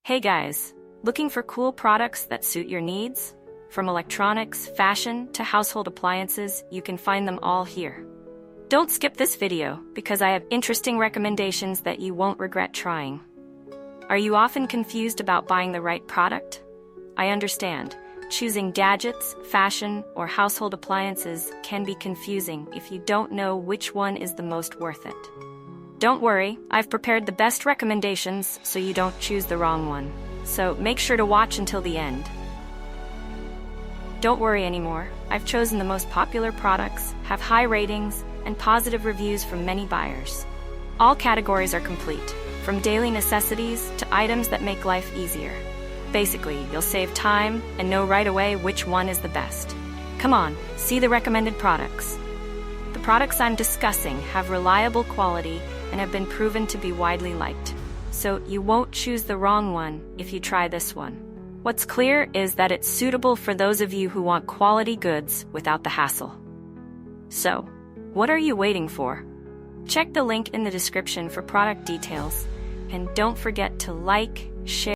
Hey guys, looking for cool products that suit your needs? From electronics, fashion, to household appliances, you can find them all here. Don't skip this video, because I have interesting recommendations that you won't regret trying. Are you often confused about buying the right product? I understand. Choosing gadgets, fashion, or household appliances can be confusing if you don't know which one is the most worth it. Don't worry, I've prepared the best recommendations so you don't choose the wrong one. So make sure to watch until the end. Don't worry anymore, I've chosen the most popular products, have high ratings, and positive reviews from many buyers. All categories are complete, from daily necessities to items that make life easier. Basically, you'll save time and know right away which one is the best. Come on, see the recommended products. The products I'm discussing have reliable quality and have been proven to be widely liked. So you won't choose the wrong one if you try this one. What's clear is that it's suitable for those of you who want quality goods without the hassle. So, what are you waiting for? Check the link in the description for product details, and don't forget to like, share,